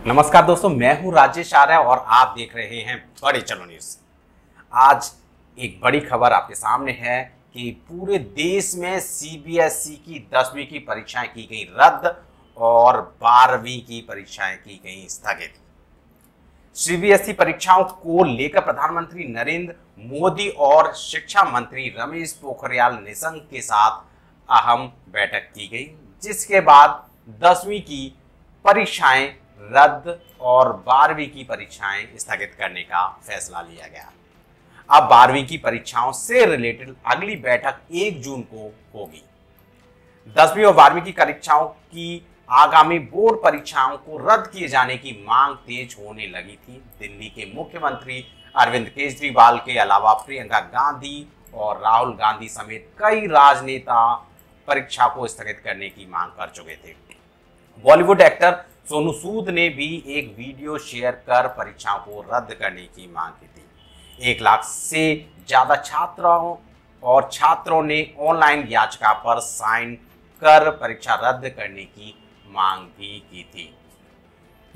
नमस्कार दोस्तों, मैं हूं राजेश आर्य और आप देख रहे हैं बड़े चलो न्यूज। आज एक बड़ी खबर आपके सामने है कि पूरे देश में सीबीएसई की 10वीं की परीक्षाएं की गई रद्द और 12वीं की परीक्षाएं की गई स्थगित। सीबीएसई परीक्षाओं को लेकर प्रधानमंत्री नरेंद्र मोदी और शिक्षा मंत्री रमेश पोखरियाल निशंक के साथ अहम बैठक की गई, जिसके बाद 10वीं की परीक्षाएं रद्द और 12वीं की परीक्षाएं स्थगित करने का फैसला लिया गया। अब 12वीं की परीक्षाओं से रिलेटेड अगली बैठक 1 जून को होगी। 10वीं और 12वीं की परीक्षाओं की आगामी बोर्ड परीक्षाओं को रद्द किए जाने की मांग तेज होने लगी थी। दिल्ली के मुख्यमंत्री अरविंद केजरीवाल के अलावा प्रियंका गांधी और राहुल गांधी समेत कई राजनेता परीक्षा को स्थगित करने की मांग कर चुके थे। बॉलीवुड एक्टर सोनू सूद ने भी एक वीडियो शेयर कर परीक्षाओं को रद्द करने की मांग की थी। 1 लाख से ज्यादा छात्रों ने ऑनलाइन याचिका पर साइन कर परीक्षा रद्द करने की मांग भी की थी।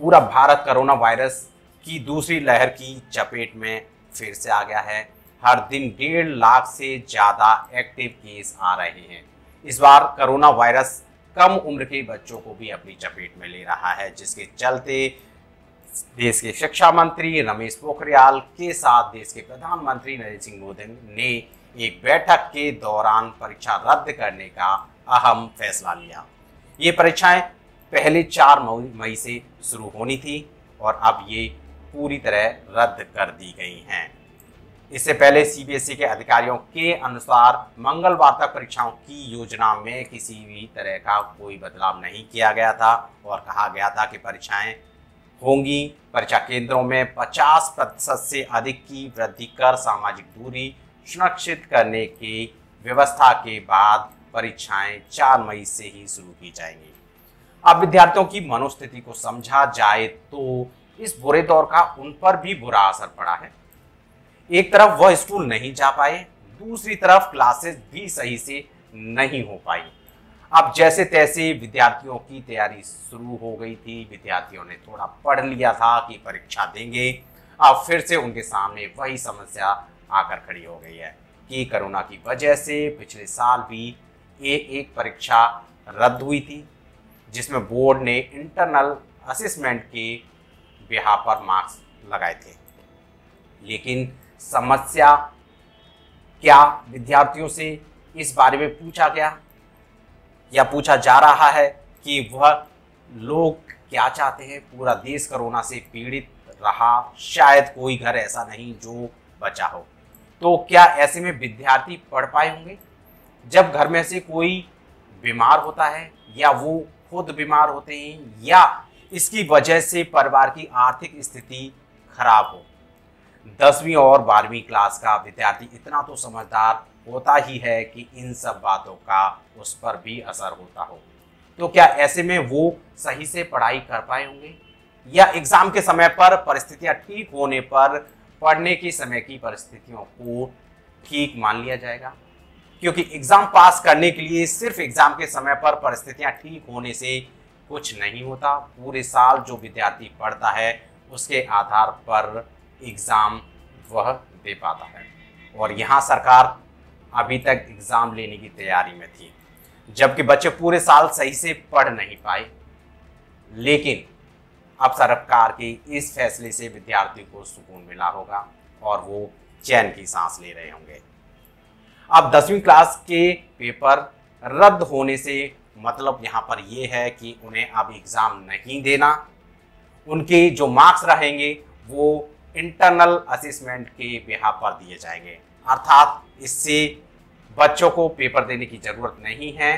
पूरा भारत कोरोना वायरस की दूसरी लहर की चपेट में फिर से आ गया है। हर दिन 1.5 लाख से ज्यादा एक्टिव केस आ रहे हैं। इस बार कोरोना वायरस कम उम्र के बच्चों को भी अपनी चपेट में ले रहा है, जिसके चलते देश के शिक्षा मंत्री रमेश पोखरियाल के साथ देश के प्रधानमंत्री नरेंद्र सिंह मोदी ने एक बैठक के दौरान परीक्षा रद्द करने का अहम फैसला लिया। ये परीक्षाएं पहले 4 मई से शुरू होनी थी और अब ये पूरी तरह रद्द कर दी गई हैं। इससे पहले सीबीएसई के अधिकारियों के अनुसार मंगलवार तक परीक्षाओं की योजना में किसी भी तरह का कोई बदलाव नहीं किया गया था और कहा गया था कि परीक्षाएं होंगी। परीक्षा केंद्रों में 50% से अधिक की वृद्धि कर सामाजिक दूरी सुनिश्चित करने की व्यवस्था के बाद परीक्षाएं 4 मई से ही शुरू की जाएंगी। अब विद्यार्थियों की मनोस्थिति को समझा जाए तो इस बुरे दौर का उन पर भी बुरा असर पड़ा है। एक तरफ वह स्कूल नहीं जा पाए, दूसरी तरफ क्लासेस भी सही से नहीं हो पाई। अब जैसे तैसे विद्यार्थियों की तैयारी शुरू हो गई थी। विद्यार्थियों ने थोड़ा पढ़ लिया था कि परीक्षा देंगे। अब फिर से उनके सामने वही समस्या आकर खड़ी हो गई है कि कोरोना की वजह से पिछले साल भी एक परीक्षा रद्द हुई थी, जिसमें बोर्ड ने इंटरनल असेसमेंट के बिहाफ पर मार्क्स लगाए थे। लेकिन समस्या क्या विद्यार्थियों से इस बारे में पूछा गया या पूछा जा रहा है कि वह लोग क्या चाहते हैं? पूरा देश कोरोना से पीड़ित रहा, शायद कोई घर ऐसा नहीं जो बचा हो। तो क्या ऐसे में विद्यार्थी पढ़ पाए होंगे? जब घर में से कोई बीमार होता है या वो खुद बीमार होते हैं या इसकी वजह से परिवार की आर्थिक स्थिति खराब हो। 10वीं और 12वीं क्लास का विद्यार्थी इतना तो समझदार होता ही है कि इन सब बातों का उस पर भी असर होता हो। तो क्या ऐसे में वो सही से पढ़ाई कर पाए होंगे या एग्जाम के समय पर परिस्थितियां ठीक होने पर पढ़ने के समय की परिस्थितियों को ठीक मान लिया जाएगा? क्योंकि एग्जाम पास करने के लिए सिर्फ एग्जाम के समय पर परिस्थितियां ठीक होने से कुछ नहीं होता। पूरे साल जो विद्यार्थी पढ़ता है उसके आधार पर एग्जाम वह दे पाता है। और यहाँ सरकार अभी तक एग्जाम लेने की तैयारी में थी, जबकि बच्चे पूरे साल सही से पढ़ नहीं पाए। लेकिन अब सरकार के इस फैसले से विद्यार्थियों को सुकून मिला होगा और वो चैन की सांस ले रहे होंगे। अब 10वीं क्लास के पेपर रद्द होने से मतलब यहाँ पर यह है कि उन्हें अब एग्जाम नहीं देना। उनके जो मार्क्स रहेंगे वो इंटरनल असेसमेंट के बिहाफ पर दिए जाएंगे, अर्थात इससे बच्चों को पेपर देने की जरूरत नहीं है।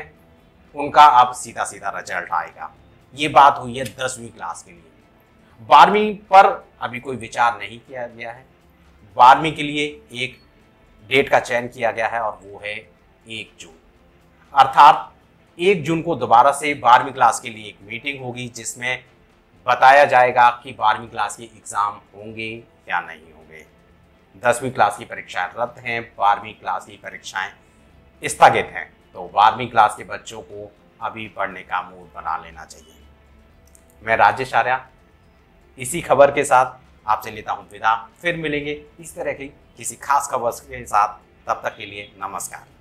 उनका अब सीधा सीधा रिजल्ट आएगा। ये बात हुई है 10वीं क्लास के लिए। 12वीं पर अभी कोई विचार नहीं किया गया है। 12वीं के लिए एक डेट का चयन किया गया है और वो है 1 जून। अर्थात 1 जून को दोबारा से 12वीं क्लास के लिए एक मीटिंग होगी, जिसमें बताया जाएगा कि 12वीं क्लास के एग्जाम होंगे या नहीं होंगे। 10वीं क्लास की परीक्षाएं रद्द हैं, 12वीं क्लास की परीक्षाएं स्थगित हैं। तो 12वीं क्लास के बच्चों को अभी पढ़ने का मूड बना लेना चाहिए। मैं राजेश आर्य, इसी खबर के साथ आपसे लेता हूं विदा। फिर मिलेंगे इस तरह की किसी खास खबर के साथ। तब तक के लिए नमस्कार।